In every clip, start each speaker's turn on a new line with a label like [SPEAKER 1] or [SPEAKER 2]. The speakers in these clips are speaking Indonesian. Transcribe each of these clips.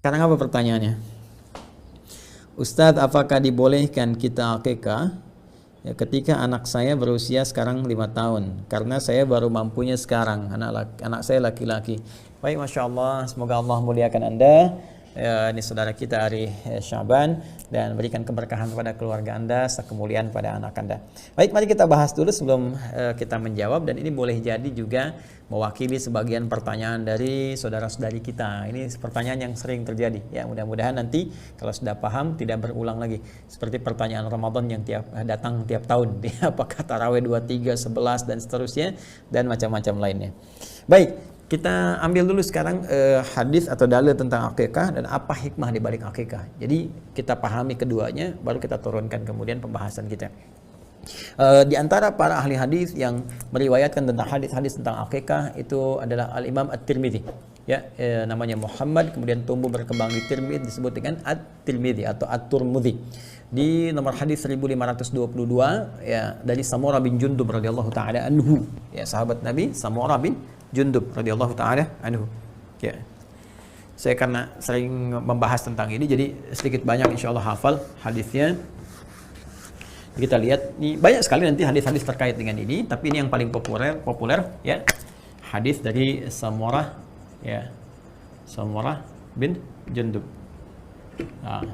[SPEAKER 1] Sekarang apa pertanyaannya? Ustadz, apakah dibolehkan kita akikah ya, ketika anak saya berusia sekarang 5 tahun? Karena saya baru mampunya sekarang, anak saya laki-laki. Baik, Masya Allah, semoga Allah muliakan Anda. Ini saudara kita hari Syaban, dan berikan keberkahan kepada keluarga Anda, kemuliaan pada anak Anda. Baik, mari kita bahas dulu sebelum kita menjawab, dan ini boleh jadi juga mewakili sebagian pertanyaan dari saudara-saudari kita. Ini pertanyaan yang sering terjadi ya, mudah-mudahan nanti kalau sudah paham tidak berulang lagi seperti pertanyaan Ramadan yang datang tiap tahun apakah tarawih 23, 11 dan seterusnya dan macam-macam lainnya. Baik, kita ambil dulu sekarang hadis atau dalil tentang akikah dan apa hikmah di balik akikah. Jadi kita pahami keduanya, baru kita turunkan kemudian pembahasan kita. Di antara para ahli hadis yang meriwayatkan tentang hadis-hadis tentang akikah itu adalah Al-Imam At-Tirmidzi. Ya, namanya Muhammad, kemudian tumbuh berkembang di Tirmidzi, disebut dengan At-Tirmidzi atau At-Turmudzi. Di nomor hadis 1522 ya, dari Samurah bin Jundub radhiyallahu taala anhu. Ya, sahabat Nabi Samurah bin Jundub radhiyallahu taala anhu. Ya. Saya karena sering membahas tentang ini, jadi sedikit banyak insyaallah hafal hadisnya. Kita lihat nih, banyak sekali nanti hadis-hadis terkait dengan ini, tapi ini yang paling populer ya. Hadis dari Samurah ya. Samurah bin Jundub. Nah,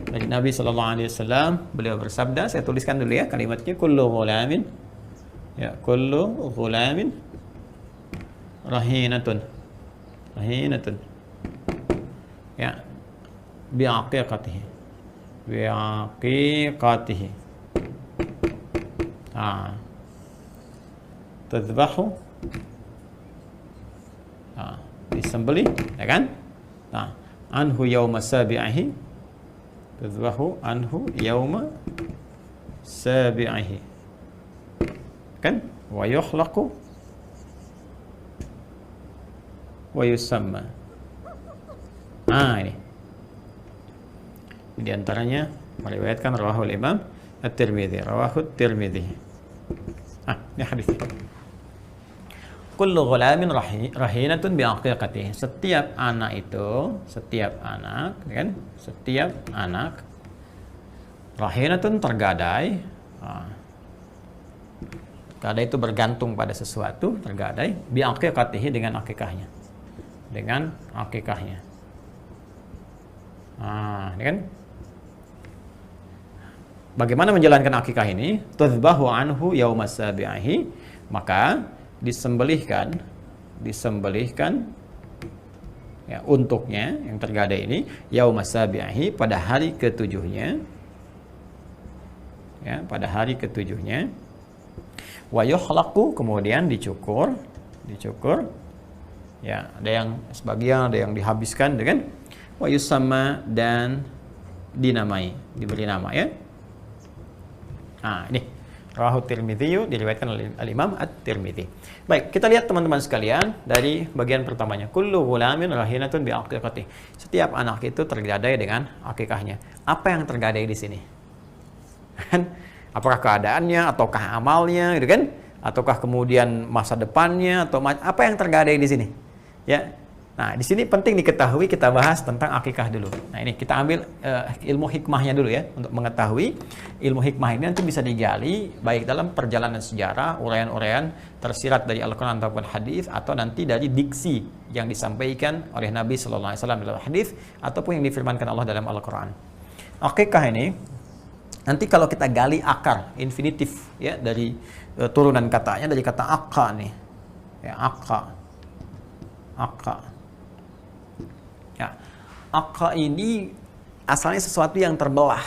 [SPEAKER 1] dari Nabi sallallahu alaihi wasallam, beliau bersabda, saya tuliskan dulu ya kalimatnya, kullu ghulamin ya, kullu ghulamin rahinatun ya bi'aqiqatihi tadhbahu disembelih ya kan, anhu yauma sabi'ihi, tadhbahu anhu yauma sabi'ihi kan, wa yukhlaqu wa yusamma. Ini di antaranya meriwayatkan rawahul Imam At-Tirmidzi, rawahut Tirmidzi. Ini hadis. Kullu ghulamin rahinatun bi'aqiqatihi. Setiap anak kan, setiap anak rahinatun tergadai. Gadai itu bergantung pada sesuatu, tergadai bi'aqiqatihi dengan akikahnya. Dengan akikahnya. Ini kan. Bagaimana menjalankan akikah ini? Tuzbahu anhu yaumas sabi'ihi, maka disembelihkan ya, untuknya yang tergadai ini yaumas sabi'ihi, pada hari ketujuhnya ya, pada hari ketujuhnya. Wa yukhlaqu, kemudian dicukur ya, ada yang sebagian, ada yang dihabiskan dengan wa yusamma, dan dinamai, diberi nama ya. Ini rawahu Tirmidzi, diriwayatkan oleh Al-Imam At-Tirmidzi. Baik, kita lihat teman-teman sekalian dari bagian pertamanya. Kullu ghulamin rahinatun bi'aqiqatihi. Setiap anak itu tergadai dengan akikahnya. Apa yang tergadai di sini? Apakah keadaannya, ataukah amalnya, gitu kan? Ataukah kemudian masa depannya, atau apa yang tergadai di sini? Ya. Nah, di sini penting diketahui, kita bahas tentang akikah dulu. Nah, ini kita ambil ilmu hikmahnya dulu ya, untuk mengetahui ilmu hikmah ini nanti bisa digali baik dalam perjalanan sejarah, uraian-uraian tersirat dari Al-Qur'an ataupun hadis, atau nanti dari diksi yang disampaikan oleh Nabi sallallahu alaihi wasallam dalam hadis, ataupun yang difirmankan Allah dalam Al-Qur'an. Akikah ini nanti kalau kita gali akar infinitif ya, dari turunan katanya dari kata akka nih. Ya, akka. Ya, akka ini asalnya sesuatu yang terbelah.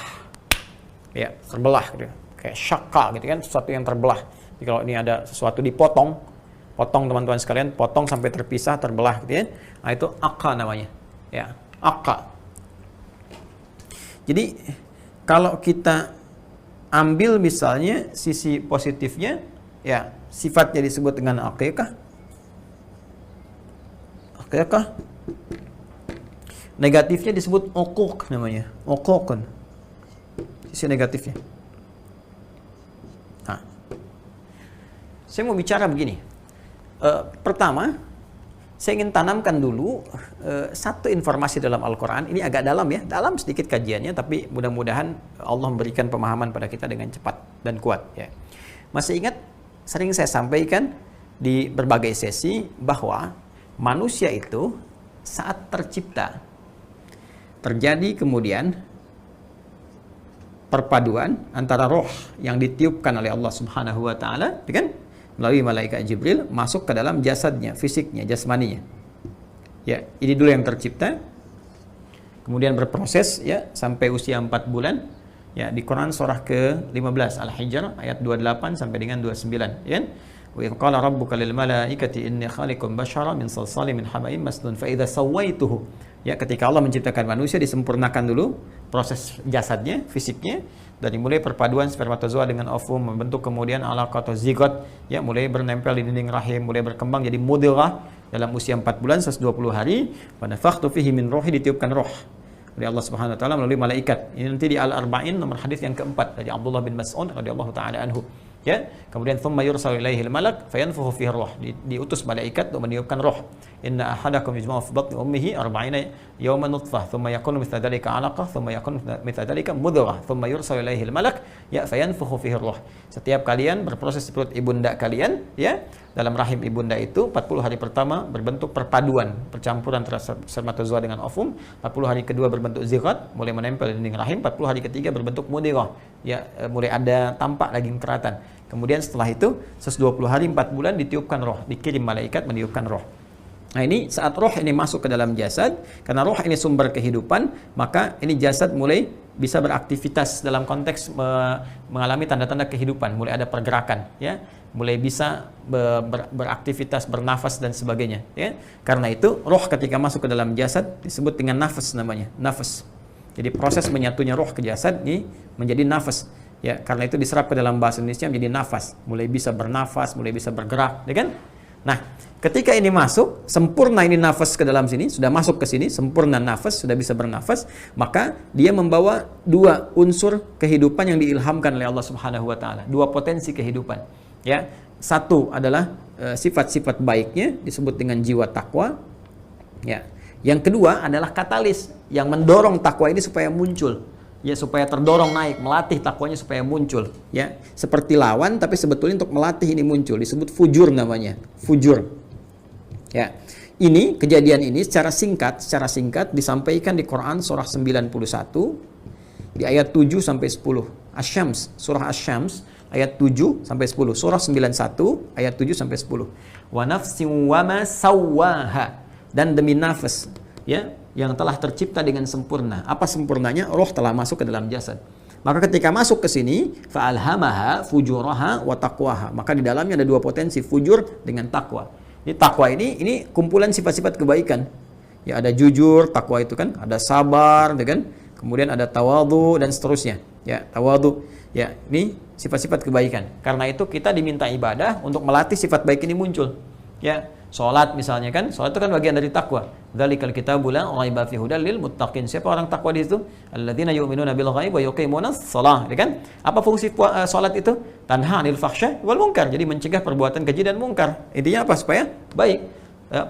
[SPEAKER 1] Ya, terbelah gitu. Kayak syakka gitu kan, sesuatu yang terbelah. Jadi kalau ini ada sesuatu dipotong, teman-teman sekalian, potong sampai terpisah, terbelah gitu ya. Nah, itu akka namanya. Ya, akka. Jadi kalau kita ambil misalnya sisi positifnya, ya sifatnya disebut dengan akikah. Akikah. Negatifnya disebut uquq namanya. Uququn. Sisi negatifnya. Saya mau bicara begini. Pertama, saya ingin tanamkan dulu satu informasi dalam Al-Quran. Ini agak dalam ya, dalam sedikit kajiannya, tapi mudah-mudahan Allah memberikan pemahaman pada kita dengan cepat dan kuat ya. Masih ingat sering saya sampaikan di berbagai sesi bahwa manusia itu saat tercipta terjadi kemudian perpaduan antara roh yang ditiupkan oleh Allah Subhanahu wa taala, kan? Melalui malaikat Jibril masuk ke dalam jasadnya, fisiknya, jasmaninya. Ya, ini dulu yang tercipta. Kemudian berproses ya sampai usia 4 bulan. Ya, di Quran surah ke-15 Al-Hijr ayat 28 sampai dengan 29, ya. Wa idh qala rabbuka lil malaikati inni khaliqun basyara min salsalin min hama'in masnun fa idza sawaituhu. Ya, ketika Allah menciptakan manusia disempurnakan dulu proses jasadnya, fisiknya, dari mulai perpaduan spermatozoa dengan ovum membentuk kemudian alaqah atau zigot, ya, mulai bernempel di dinding rahim, mulai berkembang jadi mudghah dalam usia 4 bulan 120 hari, wa nafakhtu fihi min ruhi, ditiupkan roh oleh Allah Subhanahu wa taala melalui malaikat. Ini nanti di Al-Arba'in nomor hadis yang keempat dari Abdullah bin Mas'ud radhiyallahu taala anhu. Ya, kemudian thumma yursalu ilaihi al-malak fayanfukhu fihi ruh, diutus malaikat untuk meniupkan roh. Inna ahadakum yajma'u fi batni ummihi 40 yawman nutfah thumma yakunu mithla dhalika 'alaqah thumma yakunu mithla dhalika mudghah thumma yursalu ilaihi al-malak ya fayanfukhu fihi ruh. Setiap kalian berproses di perut ibunda kalian, ya, dalam rahim ibunda itu 40 hari pertama berbentuk perpaduan, percampuran antara spermatozoa dengan ovum, 40 hari kedua berbentuk zigot, mulai menempel di dinding rahim, 40 hari ketiga berbentuk mudghah, ya, mulai ada tampak daging keratan. Kemudian setelah itu 120 hari 4 bulan ditiupkan roh, dikirim malaikat meniupkan roh. Nah, ini saat roh ini masuk ke dalam jasad, karena roh ini sumber kehidupan, maka ini jasad mulai bisa beraktivitas dalam konteks mengalami tanda-tanda kehidupan, mulai ada pergerakan, ya, mulai bisa beraktivitas, bernafas dan sebagainya, ya. Karena itu roh ketika masuk ke dalam jasad disebut dengan nafas, namanya nafas. Jadi proses menyatunya roh ke jasad ini menjadi nafas, ya. Karena itu diserap ke dalam bahasa Indonesia menjadi nafas, mulai bisa bernafas, mulai bisa bergerak, ya kan? Nah, ketika ini masuk, sempurna ini nafas ke dalam sini, sudah masuk ke sini, sempurna nafas, sudah bisa bernafas, maka dia membawa dua unsur kehidupan yang diilhamkan oleh Allah Subhanahu wa taala, dua potensi kehidupan. Ya, satu adalah sifat-sifat baiknya disebut dengan jiwa takwa. Ya. Yang kedua adalah katalis yang mendorong takwa ini supaya muncul. Ya, supaya terdorong naik, melatih takwanya supaya muncul, ya. Seperti lawan tapi sebetulnya untuk melatih ini muncul, disebut fujur namanya, fujur. Ya. Ini kejadian ini secara singkat disampaikan di Quran surah 91 di ayat 7 sampai 10. Asy-Syams, surah Asy-Syams ayat 7 sampai 10. Surah 91 ayat 7 sampai 10. Wa nafsin wa ma sawwaha, dan demi nafas, ya, yang telah tercipta dengan sempurna. Apa sempurnanya? Roh telah masuk ke dalam jasad. Maka ketika masuk ke sini, fa'alhamaha fujuraha wa taqwaha. Maka di dalamnya ada dua potensi, fujur dengan takwa. Ini takwa ini kumpulan sifat-sifat kebaikan. Ya, ada jujur, takwa itu kan, ada sabar, kan? Kemudian ada tawadhu dan seterusnya. Ya, tawadhu. Ya, ini sifat-sifat kebaikan. Karena itu kita diminta ibadah untuk melatih sifat baik ini muncul. Ya, salat misalnya kan, salat itu kan bagian dari takwa. Dzalikal kitabu la raiba fihi hudal lil muttaqin. Siapa orang takwa di situ? Alladzina yu'minuna bil ghaib wa yuqimunas shalah, ya kan? Apa fungsi salat itu? Tanha 'anil fahsya wal munkar. Jadi mencegah perbuatan keji dan mungkar. Intinya apa? Supaya baik.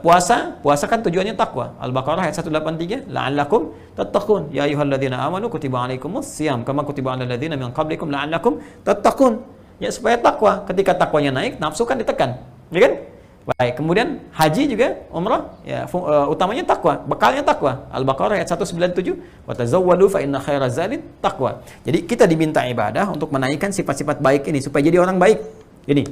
[SPEAKER 1] Puasa kan tujuannya takwa. Al-Baqarah ayat 183, la'allakum tattaqun. Ya ayyuhalladzina amanu kutiba 'alaikumus shiyam kama kutiba 'alal ladzina min qablikum la'allakum tattaqun. Ya, supaya takwa. Ketika takwanya naik, nafsu kan ditekan. Ya kan? Baik, kemudian haji juga, umrah, ya, utamanya takwa, bekalnya takwa. Al-Baqarah ayat 197, wa tazawwadu fa inna khairaz zadi taqwa. Jadi kita diminta ibadah untuk menaikkan sifat-sifat baik ini supaya jadi orang baik. Ini.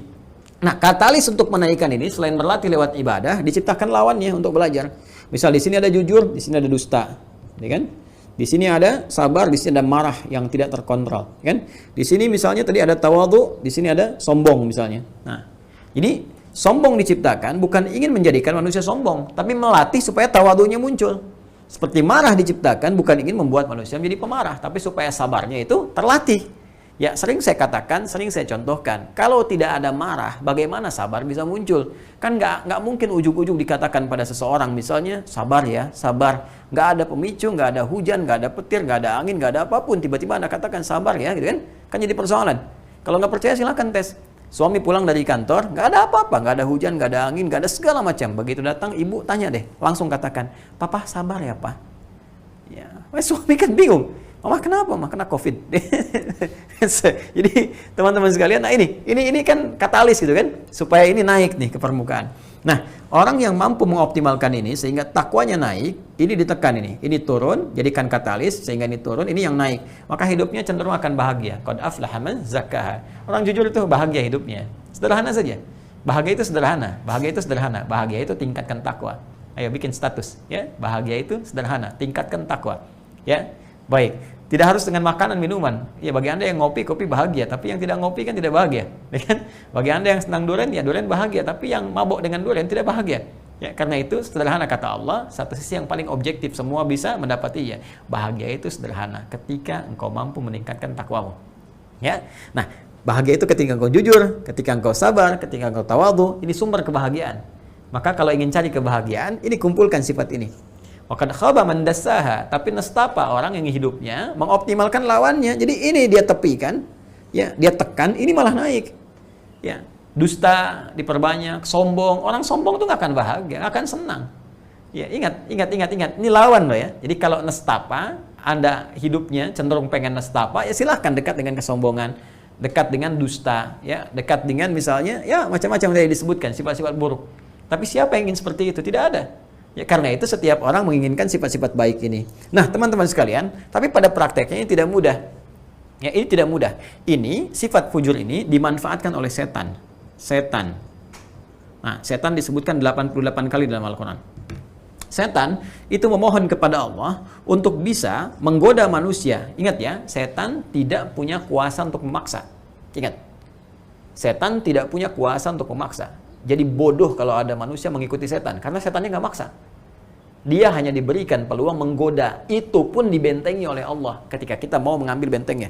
[SPEAKER 1] Nah, katalis untuk menaikkan ini selain berlatih lewat ibadah, diciptakan lawannya untuk belajar. Misal di sini ada jujur, di sini ada dusta, ya kan? Di sini ada sabar, di sini ada marah yang tidak terkontrol, kan? Di sini misalnya tadi ada tawadhu, di sini ada sombong misalnya. Nah, ini sombong diciptakan bukan ingin menjadikan manusia sombong, tapi melatih supaya tawadhunya muncul. Seperti marah diciptakan bukan ingin membuat manusia menjadi pemarah, tapi supaya sabarnya itu terlatih. Ya, sering saya katakan, sering saya contohkan, kalau tidak ada marah, bagaimana sabar bisa muncul? Kan nggak mungkin ujuk-ujuk dikatakan pada seseorang, misalnya, sabar ya, sabar. Nggak ada pemicu, nggak ada hujan, nggak ada petir, nggak ada angin, nggak ada apapun. Tiba-tiba Anda katakan sabar ya, gitu kan? Kan jadi persoalan. Kalau nggak percaya silahkan tes. Suami pulang dari kantor, nggak ada apa-apa, nggak ada hujan, nggak ada angin, nggak ada segala macam. Begitu datang, ibu tanya deh, langsung katakan, papa sabar ya pak. Ya, suami kan bingung. Mama kenapa? Mama kena COVID. Jadi teman-teman sekalian, nah ini kan katalis gitu kan, supaya ini naik nih ke permukaan. Nah, orang yang mampu mengoptimalkan ini sehingga takwanya naik, ini ditekan ini turun, jadikan katalis sehingga ini turun, ini yang naik. Maka hidupnya cenderung akan bahagia. Qad aflaha man zakkaha. Orang jujur itu bahagia hidupnya. Sederhana saja. Bahagia itu sederhana. Bahagia itu sederhana. Bahagia itu tingkatkan takwa. Ayo bikin status, ya. Bahagia itu sederhana, tingkatkan takwa. Ya. Baik. Tidak harus dengan makanan, minuman. Ya, bagi Anda yang ngopi, kopi bahagia. Tapi yang tidak ngopi kan tidak bahagia. Ya kan? Bagi Anda yang senang durian, ya durian bahagia. Tapi yang mabuk dengan durian tidak bahagia. Ya, karena itu sederhana kata Allah, satu sisi yang paling objektif, semua bisa mendapati ya. Bahagia itu sederhana ketika engkau mampu meningkatkan takwamu. Ya. Nah, bahagia itu ketika engkau jujur, ketika engkau sabar, ketika engkau tawadhu, ini sumber kebahagiaan. Maka kalau ingin cari kebahagiaan, ini kumpulkan sifat ini. Waqad khaba man dassaha, tapi nestapa orang yang hidupnya mengoptimalkan lawannya. Jadi ini dia tepikan, ya, dia tekan, ini malah naik. Ya, dusta diperbanyak, sombong, orang sombong itu nggak akan bahagia, nggak akan senang. Ya, ingat. Ini lawan loh ya. Jadi kalau nestapa, Anda hidupnya cenderung pengen nestapa, ya silahkan dekat dengan kesombongan, dekat dengan dusta, ya, dekat dengan misalnya, ya macam-macam yang disebutkan sifat-sifat buruk. Tapi siapa yang ingin seperti itu? Tidak ada. Ya, karena itu setiap orang menginginkan sifat-sifat baik ini. Nah, teman-teman sekalian, tapi pada prakteknya ini tidak mudah. Ya, ini tidak mudah. Ini sifat fujur ini dimanfaatkan oleh setan. Setan. Nah, setan disebutkan 88 kali dalam Al-Quran. Setan itu memohon kepada Allah untuk bisa menggoda manusia. Ingat ya, setan tidak punya kuasa untuk memaksa. Ingat. Setan tidak punya kuasa untuk memaksa. Jadi bodoh kalau ada manusia mengikuti setan, karena setannya nggak maksa. Dia hanya diberikan peluang menggoda, itu pun dibentengi oleh Allah ketika kita mau mengambil bentengnya.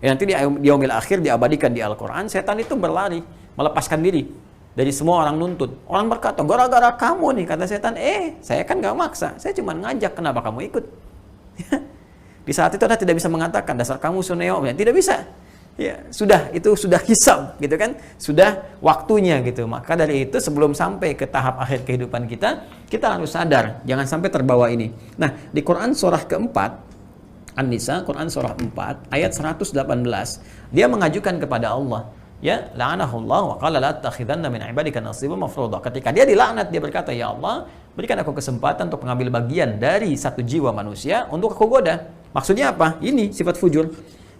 [SPEAKER 1] Ya, nanti di yaumil akhir diabadikan di Al-Quran, setan itu berlari, melepaskan diri dari semua orang nuntut. Orang berkata, gara-gara kamu nih, kata setan, saya kan nggak maksa, saya cuma ngajak, kenapa kamu ikut? Di saat itu Anda tidak bisa mengatakan, dasar kamu suneo, tidak bisa. Ya, itu sudah hisab gitu kan, sudah waktunya gitu. Maka dari itu sebelum sampai ke tahap akhir kehidupan kita harus sadar, jangan sampai terbawa ini. Nah, di Quran surah keempat, An-Nisa, Quran surah 4 ayat 118, dia mengajukan kepada Allah, ya, la'anahullah wa qala la tattakhidanna min ibadika nasiban mafruḍa. Ketika dia dilaknat, dia berkata, ya Allah, berikan aku kesempatan untuk mengambil bagian dari satu jiwa manusia untuk aku goda. Maksudnya apa? Ini sifat fujur.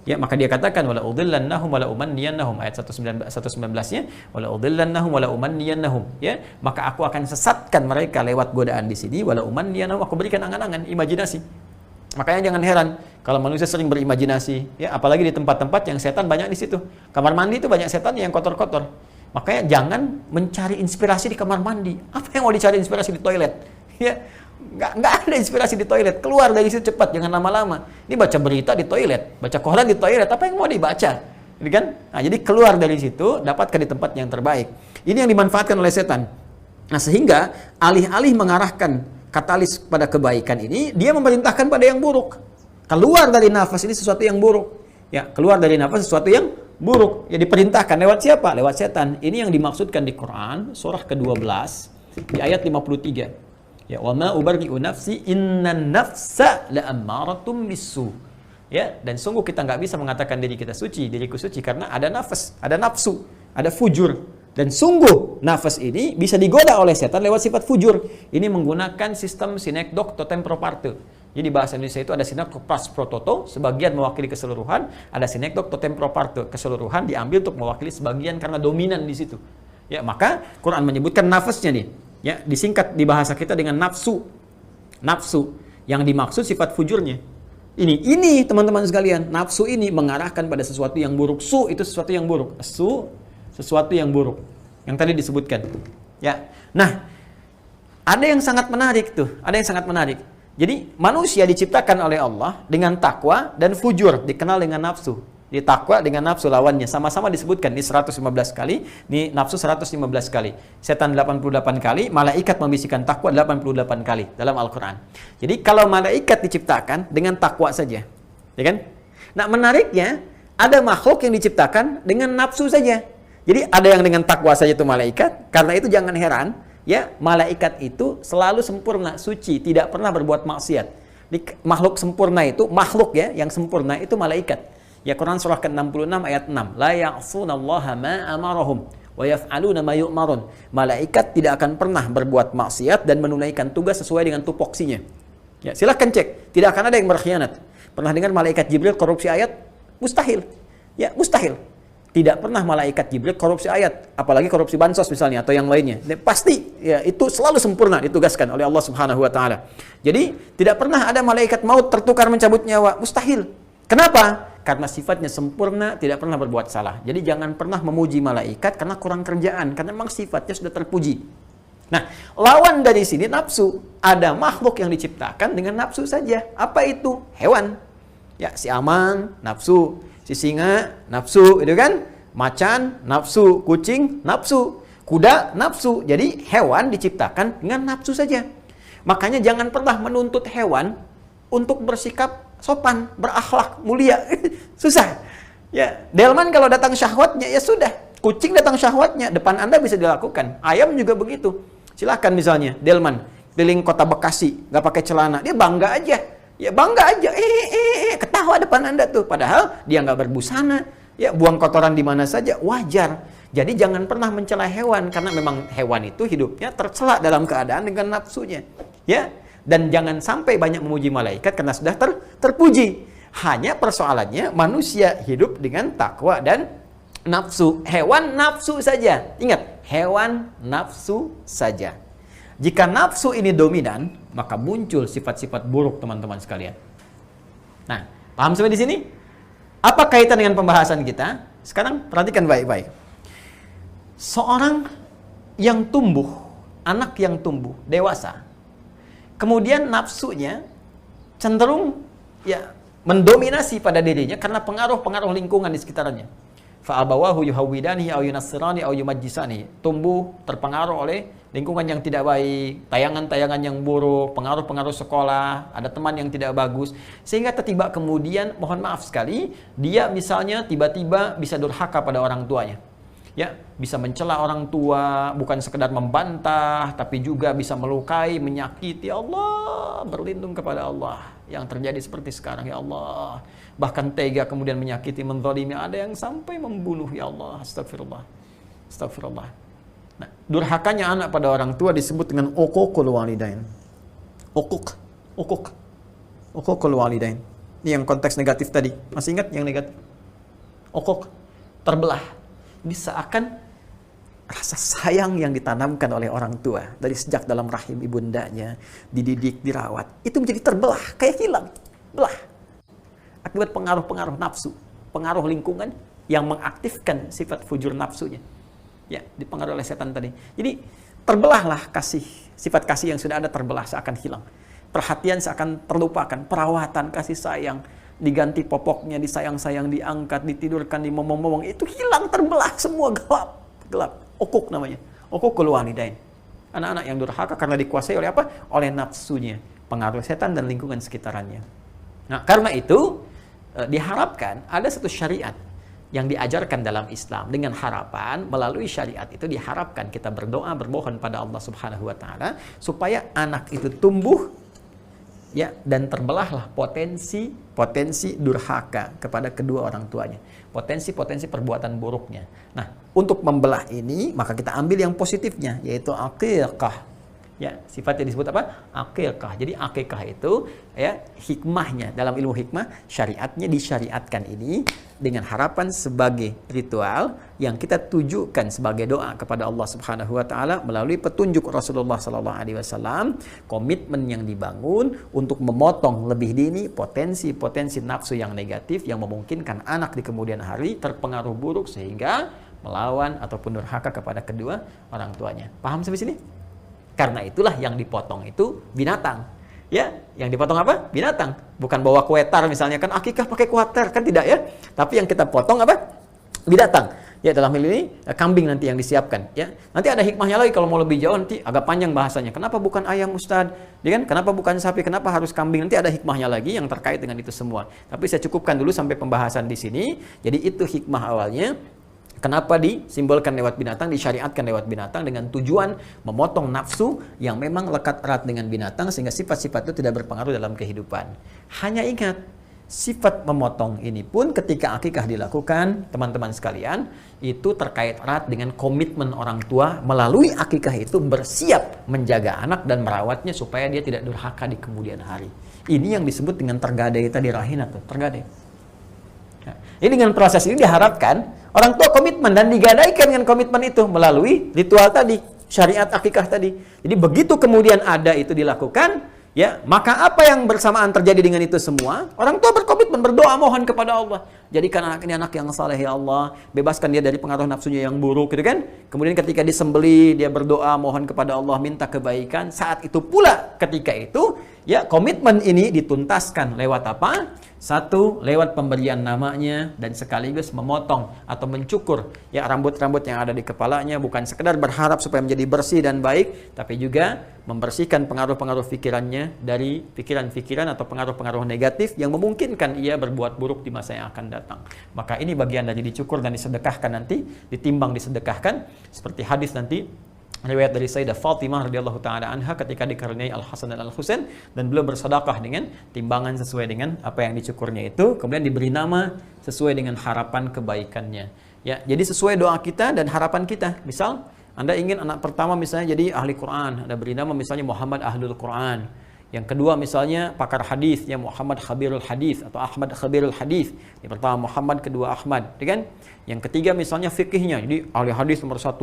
[SPEAKER 1] Ya, maka dia katakan wala udhillannahum wala umanniyannahum, ayat 119-nya wala udhillannahum wala umanniyannahum, ya, maka aku akan sesatkan mereka lewat godaan di sini, wala umanniyannahum, aku berikan angan-angan, imajinasi. Makanya jangan heran kalau manusia sering berimajinasi, ya, apalagi di tempat-tempat yang setan banyak di situ. Kamar mandi itu banyak setan yang kotor-kotor. Makanya jangan mencari inspirasi di kamar mandi. Apa yang mau dicari inspirasi di toilet? Ya, nggak ada inspirasi di toilet. Keluar dari situ cepat, jangan lama-lama. Ini baca berita di toilet, baca koran di toilet, apa yang mau dibaca? Ini kan? Nah, jadi keluar dari situ, dapatkan di tempat yang terbaik. Ini yang dimanfaatkan oleh setan. Nah, sehingga alih-alih mengarahkan katalis pada kebaikan ini, dia memerintahkan pada yang buruk. Keluar dari nafas ini sesuatu yang buruk. Ya, keluar dari nafas sesuatu yang buruk. Ya, diperintahkan lewat siapa? Lewat setan. Ini yang dimaksudkan di Quran surah ke-12 di ayat 53. Ya, wa ma ubarri'u nafsi innan nafsa la'ammaratum bisu. Ya, dan sungguh kita nggak bisa mengatakan diri kita suci, diriku suci, karena ada nafas, ada nafsu, ada fujur. Dan sungguh nafas ini bisa digoda oleh setan lewat sifat fujur. Ini menggunakan sistem sinekdok totem pro parte. Jadi bahasa Indonesia itu ada sinekdok pas pro toto, sebagian mewakili keseluruhan, ada sinekdok totem pro parte, keseluruhan diambil untuk mewakili sebagian karena dominan di situ. Ya, maka Quran menyebutkan nafasnya nih. Ya, disingkat di bahasa kita dengan nafsu. Nafsu yang dimaksud sifat fujurnya. Ini teman-teman sekalian, nafsu ini mengarahkan pada sesuatu yang buruk. Su itu sesuatu yang buruk. Su sesuatu yang buruk. Yang tadi disebutkan. Ya. Nah, ada yang sangat menarik tuh, ada yang sangat menarik. Jadi, manusia diciptakan oleh Allah dengan takwa dan fujur, dikenal dengan nafsu. Di takwa dengan nafsu lawannya sama-sama disebutkan di 115 kali, di nafsu 115 kali, setan 88 kali, malaikat membisikkan takwa 88 kali dalam Al-Quran. Jadi kalau malaikat diciptakan dengan takwa saja, ya kan? Nah, menariknya ada makhluk yang diciptakan dengan nafsu saja. Jadi ada yang dengan takwa saja itu malaikat. Karena itu jangan heran, ya, malaikat itu selalu sempurna, suci, tidak pernah berbuat maksiat. Makhluk sempurna itu, makhluk ya, yang sempurna itu malaikat. Ya, Quran surah ke-66 ayat 6. La ya'sunallaha ma amarahum wa yaf'aluna ma yu'marun. Malaikat tidak akan pernah berbuat maksiat dan menunaikan tugas sesuai dengan tupoksinya. Ya, silahkan cek, tidak akan ada yang berkhianat. Pernah dengar malaikat Jibril korupsi ayat? Mustahil. Ya, mustahil. Tidak pernah malaikat Jibril korupsi ayat, apalagi korupsi bansos misalnya atau yang lainnya. Pasti ya itu selalu sempurna ditugaskan oleh Allah Subhanahu wa taala. Jadi tidak pernah ada malaikat maut tertukar mencabut nyawa, mustahil. Kenapa? Karena sifatnya sempurna, tidak pernah berbuat salah. Jadi jangan pernah memuji malaikat karena kurang kerjaan, karena memang sifatnya sudah terpuji. Nah, lawan dari sini nafsu. Ada makhluk yang diciptakan dengan nafsu saja. Apa itu? Hewan. Ya, si amang nafsu. Si singa, nafsu, itu kan? Macan, nafsu. Kucing, nafsu. Kuda, nafsu. Jadi hewan diciptakan dengan nafsu saja. Makanya jangan pernah menuntut hewan untuk bersikap sopan, berakhlak, mulia. Susah. Ya, delman kalau datang syahwatnya, ya sudah. Kucing datang syahwatnya, depan Anda bisa dilakukan. Ayam juga begitu. Silahkan misalnya, delman, keliling kota Bekasi, nggak pakai celana. Dia bangga aja. Ya bangga aja, ketawa depan Anda tuh. Padahal dia nggak berbusana, ya buang kotoran di mana saja, wajar. Jadi jangan pernah mencela hewan, karena memang hewan itu hidupnya tercela dalam keadaan dengan nafsunya. Ya, dan jangan sampai banyak memuji malaikat karena sudah terpuji. Hanya persoalannya manusia hidup dengan takwa dan nafsu. Hewan nafsu saja. Ingat, hewan nafsu saja. Jika nafsu ini dominan, maka muncul sifat-sifat buruk teman-teman sekalian. Nah, paham sampai di sini? Apa kaitan dengan pembahasan kita? Sekarang perhatikan baik-baik. Seorang yang tumbuh, anak yang tumbuh, dewasa, kemudian nafsunya cenderung ya mendominasi pada dirinya karena pengaruh-pengaruh lingkungan di sekitarnya. Fa'abawahu yuhawwidanihi aw yunassirani aw yumajjisani. Tumbuh terpengaruh oleh lingkungan yang tidak baik, tayangan-tayangan yang buruk, pengaruh-pengaruh sekolah, ada teman yang tidak bagus, sehingga tiba kemudian, mohon maaf sekali, dia misalnya tiba-tiba bisa durhaka pada orang tuanya. Ya, bisa mencela orang tua, bukan sekedar membantah, tapi juga bisa melukai, menyakiti. Allah, berlindung kepada Allah yang terjadi seperti sekarang, ya Allah. Bahkan tega kemudian menyakiti, menzalimi, ada yang sampai membunuh, ya Allah. Astagfirullah. Astagfirullah. Nah, durhakanya anak pada orang tua disebut dengan uququl walidain. Uququl walidain. Ini yang konteks negatif tadi. Masih ingat yang negatif? Uquq, terbelah. Ini seakan rasa sayang yang ditanamkan oleh orang tua dari sejak dalam rahim ibundanya, dididik, dirawat, itu menjadi terbelah, kayak hilang, belah. Akibat pengaruh-pengaruh nafsu, pengaruh lingkungan yang mengaktifkan sifat fujur nafsunya. Ya, dipengaruhi oleh setan tadi. Jadi terbelahlah kasih, sifat kasih yang sudah ada terbelah seakan hilang. Perhatian seakan terlupakan, perawatan, kasih sayang diganti popoknya, disayang-sayang, diangkat, ditidurkan, dimomong-momong, itu hilang, terbelah semua, gelap. Uquq namanya. Uququl walidain. Anak-anak yang durhaka karena dikuasai oleh apa? Oleh nafsunya, pengaruh setan dan lingkungan sekitarnya. Nah, karena itu diharapkan ada satu syariat yang diajarkan dalam Islam, dengan harapan melalui syariat itu diharapkan kita berdoa, bermohon pada Allah Subhanahu wa taala supaya anak itu tumbuh ya dan terbelahlah potensi durhaka kepada kedua orang tuanya, potensi perbuatan buruknya. Nah, untuk membelah ini maka kita ambil yang positifnya, yaitu aqiqah. Ya, sifatnya disebut apa? Aqiqah. Jadi aqiqah itu ya hikmahnya, dalam ilmu hikmah syariatnya disyariatkan ini dengan harapan sebagai ritual yang kita tujukan sebagai doa kepada Allah Subhanahu wa taala melalui petunjuk Rasulullah sallallahu alaihi wasallam, komitmen yang dibangun untuk memotong lebih dini potensi nafsu yang negatif yang memungkinkan anak di kemudian hari terpengaruh buruk sehingga melawan ataupun durhaka kepada kedua orang tuanya. Paham sampai sini? Karena itulah yang dipotong itu binatang. Ya, yang dipotong apa? Binatang. Bukan bawa kuetar misalnya, kan akikah pakai kuetar, kan tidak ya. Tapi yang kita potong apa? Binatang. Ya, dalam hal ini kambing nanti yang disiapkan, ya. Nanti ada hikmahnya lagi kalau mau lebih jauh, nanti agak panjang bahasanya. Kenapa bukan ayam, Ustadz? Ya kan? Kenapa bukan sapi? Kenapa harus kambing? Nanti ada hikmahnya lagi yang terkait dengan itu semua. Tapi saya cukupkan dulu sampai pembahasan di sini. Jadi itu hikmah awalnya. Kenapa disimbolkan lewat binatang, disyariatkan lewat binatang dengan tujuan memotong nafsu yang memang lekat erat dengan binatang sehingga sifat-sifat itu tidak berpengaruh dalam kehidupan. Hanya ingat, sifat memotong ini pun ketika akikah dilakukan, teman-teman sekalian, itu terkait erat dengan komitmen orang tua melalui akikah itu bersiap menjaga anak dan merawatnya supaya dia tidak durhaka di kemudian hari. Ini yang disebut dengan tergadai tadi, rahina tuh, tergadai. Nah, ini dengan proses ini diharapkan orang tua komitmen dan digadaikan dengan komitmen itu melalui ritual tadi, syariat akikah tadi. Jadi begitu kemudian ada itu dilakukan, ya, maka apa yang bersamaan terjadi dengan itu semua? Orang tua berkomitmen, berdoa mohon kepada Allah. Jadikan anak ini anak yang saleh ya Allah, bebaskan dia dari pengaruh nafsunya yang buruk, gitu kan? Kemudian ketika disembeli, dia berdoa mohon kepada Allah, minta kebaikan. Saat itu pula ketika itu, ya, komitmen ini dituntaskan lewat apa? Satu, lewat pemberian namanya dan sekaligus memotong atau mencukur ya rambut-rambut yang ada di kepalanya, bukan sekedar berharap supaya menjadi bersih dan baik, tapi juga membersihkan pengaruh-pengaruh pikirannya dari pikiran-pikiran atau pengaruh-pengaruh negatif yang memungkinkan ia berbuat buruk di masa yang akan datang. Maka ini bagian dari dicukur dan disedekahkan nanti, ditimbang disedekahkan, seperti hadis nanti riwayat dari Sayyidah Fatimah radhiyallahu taala anha ketika dikaruniai Al-Hasan dan Al-Husain dan beliau bersedekah dengan timbangan sesuai dengan apa yang dicukurnya itu, kemudian diberi nama sesuai dengan harapan kebaikannya. Ya, jadi sesuai doa kita dan harapan kita. Misal Anda ingin anak pertama misalnya jadi ahli Quran, Anda beri nama misalnya Muhammad Ahlul Quran. Yang kedua misalnya pakar hadis, ya Muhammad Khabirul Hadis atau Ahmad Khabirul Hadis. Yang pertama Muhammad, kedua Ahmad, ya kan? Yang ketiga misalnya fikihnya, jadi ahli hadis nomor 1,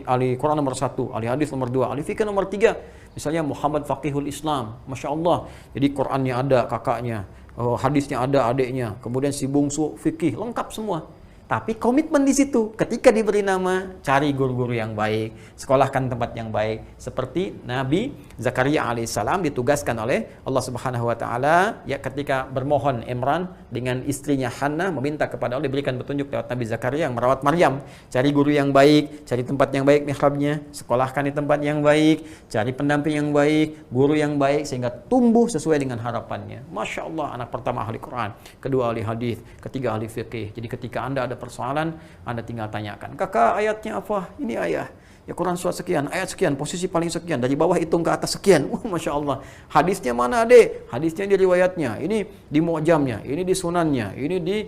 [SPEAKER 1] ahli Quran nomor 1, ahli hadis nomor 2, ahli fikih nomor 3. Misalnya Muhammad Faqihul Islam, Masya Allah. Jadi Qurannya ada kakaknya, hadisnya ada adiknya, kemudian si bungsu fikih, lengkap semua. Tapi komitmen di situ. Ketika diberi nama, cari guru-guru yang baik, sekolahkan tempat yang baik. Seperti Nabi Zakaria alaihissalam ditugaskan oleh Allah Subhanahu wa taala ya ketika bermohon Imran dengan istrinya Hannah meminta kepada Allah diberikan petunjuk lewat Nabi Zakaria yang merawat Maryam. Cari guru yang baik, cari tempat yang baik mihrabnya, sekolahkan di tempat yang baik, cari pendamping yang baik, guru yang baik sehingga tumbuh sesuai dengan harapannya. Masya Allah, anak pertama ahli Quran, kedua ahli hadis, ketiga ahli fikih. Jadi ketika Anda ada persoalan, Anda tinggal tanyakan, kakak ayatnya apa? Ini ayah. Ya Quran surat sekian, ayat sekian, posisi paling sekian, dari bawah hitung ke atas sekian. Masya Allah. Hadisnya mana adek? Hadisnya di riwayatnya, ini di mu'jamnya, ini di sunannya, ini di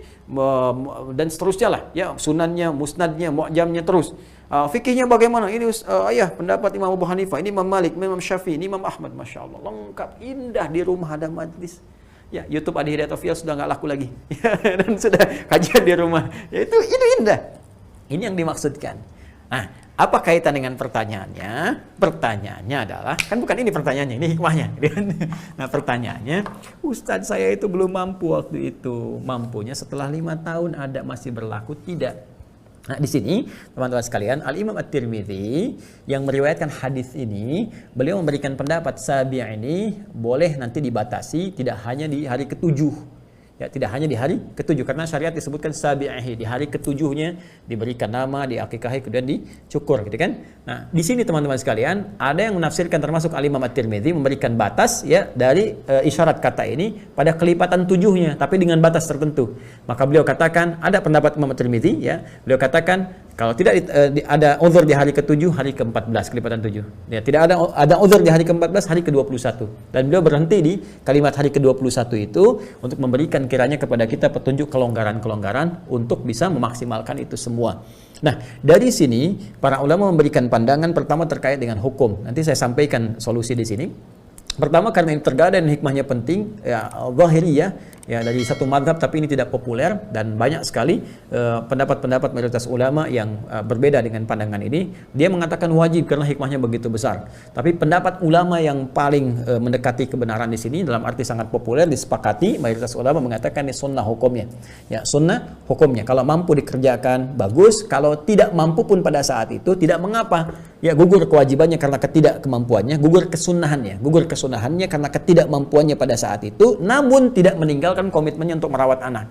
[SPEAKER 1] dan seterusnya lah. Ya sunannya, musnadnya, mu'jamnya terus. Fikihnya bagaimana? Ini ayah pendapat Imam Abu Hanifah, ini Imam Malik, Imam Syafi'i, ini Imam Ahmad. Masya Allah, lengkap, indah di rumah ada majlis. Ya, YouTube Adi Hidayat Official sudah nggak laku lagi. Dan sudah kajian di rumah. Ya, itu indah. Ini yang dimaksudkan. Nah, apa kaitan dengan pertanyaannya? Pertanyaannya adalah, kan bukan ini pertanyaannya, ini hikmahnya. Nah, pertanyaannya, Ustadz saya itu belum mampu waktu itu. Mampunya setelah 5 tahun ada masih berlaku? Tidak. Nah, di sini teman-teman sekalian, Al-Imam At-Tirmidzi yang meriwayatkan hadis ini, beliau memberikan pendapat sabi' ini boleh nanti dibatasi tidak hanya di hari ke-7. Ya, tidak hanya di hari ke-7 karena syariat disebutkan sabi'ihi, di hari ke-7-nya diberikan nama, diakikahi, kemudian dicukur, gitu kan. Nah, di sini teman-teman sekalian, ada yang menafsirkan termasuk Al-Imam At-Tirmidzi memberikan batas ya dari isyarat kata ini pada kelipatan 7-nya tapi dengan batas tertentu. Maka beliau katakan, ada pendapat Imam At-Tirmidzi ya, beliau katakan kalau tidak ada uzur di hari ke-7, hari ke-14 kelipatan 7. Ya, tidak ada uzur di hari ke-14, hari ke-21. Dan beliau berhenti di kalimat hari ke-21 itu untuk memberikan kiranya kepada kita petunjuk kelonggaran-kelonggaran untuk bisa memaksimalkan itu semua. Nah, dari sini para ulama memberikan pandangan pertama terkait dengan hukum. Nanti saya sampaikan solusi di sini. Pertama karena ini tergadai dan hikmahnya penting, ya zahiriyah, ya dari satu mazhab tapi ini tidak populer dan banyak sekali pendapat-pendapat mayoritas ulama yang berbeda dengan pandangan ini. Dia mengatakan wajib karena hikmahnya begitu besar. Tapi pendapat ulama yang paling mendekati kebenaran di sini dalam arti sangat populer disepakati mayoritas ulama mengatakan ini sunnah hukumnya. Ya, sunnah hukumnya. Kalau mampu dikerjakan bagus, kalau tidak mampu pun pada saat itu tidak mengapa. Ya, gugur kewajibannya karena ketidakmampuannya, gugur kesunahannya karena ketidakmampuannya pada saat itu, namun tidak meninggalkan komitmennya untuk merawat anak.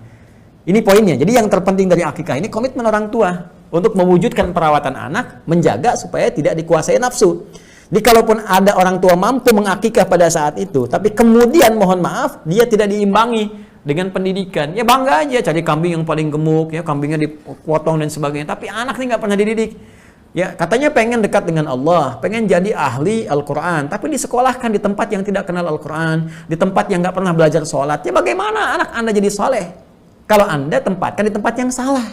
[SPEAKER 1] Ini poinnya. Jadi yang terpenting dari akikah ini komitmen orang tua untuk mewujudkan perawatan anak, menjaga supaya tidak dikuasai nafsu. Jadi kalaupun ada orang tua mampu mengakikah pada saat itu, tapi kemudian mohon maaf dia tidak diimbangi dengan pendidikan, ya bangga aja cari kambing yang paling gemuk, ya kambingnya dipotong dan sebagainya, tapi anak ini nggak pernah dididik. Ya katanya pengen dekat dengan Allah, pengen jadi ahli Al-Quran, tapi disekolahkan di tempat yang tidak kenal Al-Quran, di tempat yang nggak pernah belajar sholat. Ya bagaimana anak Anda jadi soleh kalau Anda tempatkan di tempat yang salah?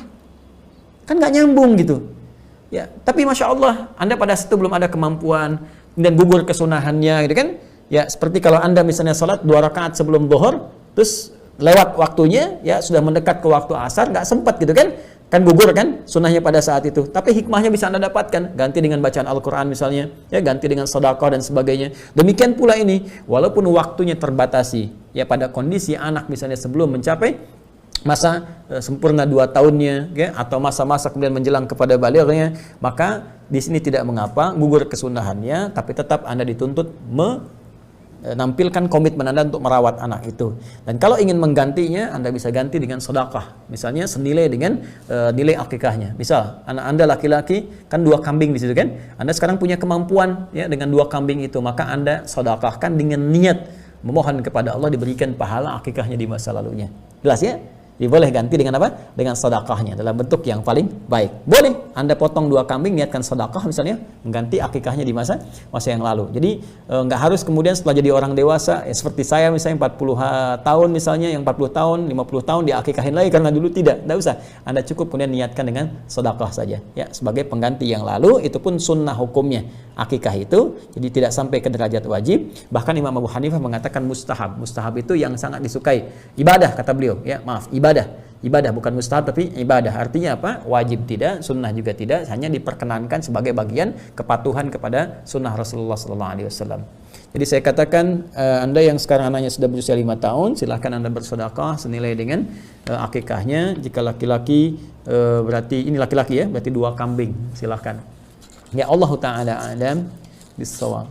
[SPEAKER 1] Kan nggak nyambung gitu. Ya, tapi Masya Allah, Anda pada situ belum ada kemampuan dan gugur kesunahannya gitu kan. Ya, seperti kalau Anda misalnya sholat 2 rakaat sebelum zuhur, terus lewat waktunya, ya sudah mendekat ke waktu asar, nggak sempat gitu kan. Kan gugur kan sunnahnya pada saat itu. Tapi hikmahnya bisa Anda dapatkan, ganti dengan bacaan Al-Quran misalnya, ya ganti dengan sedekah dan sebagainya. Demikian pula ini, walaupun waktunya terbatasi, ya pada kondisi anak misalnya sebelum mencapai masa sempurna 2 tahunnya, ya, atau masa-masa kemudian menjelang kepada balighnya, maka di sini tidak mengapa gugur kesunahannya, tapi tetap Anda dituntut menampilkan komitmen Anda untuk merawat anak itu. Dan kalau ingin menggantinya, Anda bisa ganti dengan sedekah, misalnya senilai dengan nilai akikahnya. Misal anak Anda laki-laki kan 2 kambing di situ kan, Anda sekarang punya kemampuan ya dengan 2 kambing itu, maka Anda sedekahkan dengan niat memohon kepada Allah diberikan pahala akikahnya di masa lalunya. Jelas ya? Boleh ganti dengan apa? Dengan sedekahnya dalam bentuk yang paling baik. Boleh Anda potong 2 kambing, niatkan sedekah misalnya, mengganti akikahnya di masa yang lalu. Jadi nggak harus kemudian setelah jadi orang dewasa, ya, seperti saya misalnya 40 tahun misalnya, yang 40 tahun, 50 tahun diakikahin lagi karena dulu tidak usah. Anda cukup kemudian niatkan dengan sedekah saja, ya, sebagai pengganti yang lalu. Itu pun sunnah hukumnya akikah itu, jadi tidak sampai ke derajat wajib. Bahkan Imam Abu Hanifah mengatakan mustahab. Mustahab itu yang sangat disukai, ibadah kata beliau, ya maaf, ibadah bukan mustahab tapi ibadah. Artinya apa? Wajib tidak, sunnah juga tidak, hanya diperkenankan sebagai bagian kepatuhan kepada sunnah Rasulullah SAW. Jadi saya katakan Anda yang sekarang anaknya sudah berusia 5 tahun, silahkan Anda bersedekah senilai dengan akikahnya. Jika laki-laki berarti ini laki-laki ya, berarti 2 kambing, silahkan. Ya Allah Ta'ala alam bisawab.